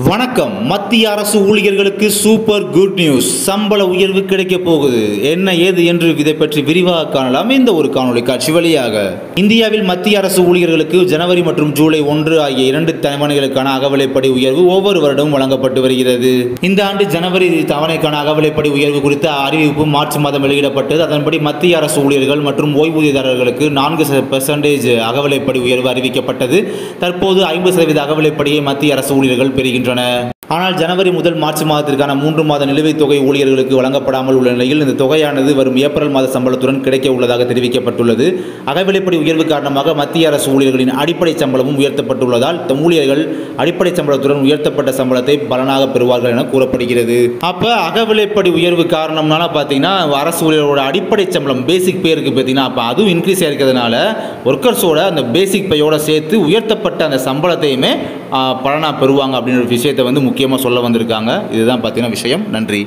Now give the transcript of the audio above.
வணக்கம். மத்திய அரசு ஊழியர்களுக்கு சூப்பர் குட் நியூஸ். சம்பள உயர்வு கிடைக்க போகுது. என்ன ஏது என்று இதை பற்றி விரிவாக காணலாம் இந்த ஒரு காணொளி காட்சி வழியாக. இந்தியாவில் மத்திய அரசு ஊழியர்களுக்கு ஜனவரி மற்றும் ஜூலை 1 ஆகிய 2 தவணைகளுக்கான அகவிலைப்படி உயர்வு ஒவ்வொரு வருடமும் வழங்கப்பட்டு வருகிறது. இந்த ஆண்டு ஜனவரி தவணைக்கான அகவிலைப்படி உயர்வு குறித்த அறிவிப்பு மார்ச் மாதம் வெளியிடப்பட்டது. அதன்படி மத்திய அரசு ஊழியர்கள் மற்றும் ஓய்வூதியதாரர்களுக்கு 4% அகவிலைப்படி உயர்வு அறிவிக்கப்பட்டது. தற்போது 50% அகவிலைப்படியை மத்திய அரசு ஊழியர்கள் பெறுகின்றனர். ஆனால் ஜனவரி முதல் மார்ச் மாதத்திற்கான 3 மாத நிலுவைத் தொகை ஊழியர்களுக்கு வழங்கப்படாமல் உள்ள நிலையில் இந்த தொகையானது வரும் ஏப்ரல் மாத சம்பளத்துடன் கிடைக்க உள்ளதாக தெரிவிக்கப்பட்டுள்ளது. அகவிலைப்படி உயர்வு காரணமாக மத்திய அரசு ஊழியர்களின் அடிப்படை சம்பளமும் உயர்த்தப்பட்டுள்ளதால் ஊழியர்கள் அடிப்படை சம்பளத்துடன் உயர்த்தப்பட்ட சம்பளத்தை பலனாக பெறுவார்கள் என கூறப்படுகிறது. அப்ப அகவிலைப்படி உயர்வு காரணம்னால பார்த்தீங்கன்னா அரசு ஊழியர்களோட அடிப்படை சம்பளம் பேசிக் பே இருக்கு பார்த்தீங்கன்னா, அப்போ அதுவும் இன்க்ரீஸ் ஆயிருக்கிறதுனால ஒர்க்கர்ஸோட அந்த பேசிக் பேயோட சேர்த்து உயர்த்தப்பட்ட அந்த சம்பளத்தையுமே பலனாக பெறுவாங்க அப்படின்ற விஷயத்தை முக்கியமாக சொல்ல வந்திருக்காங்க. இதுதான் பார்த்தீங்கன்னா விஷயம். நன்றி.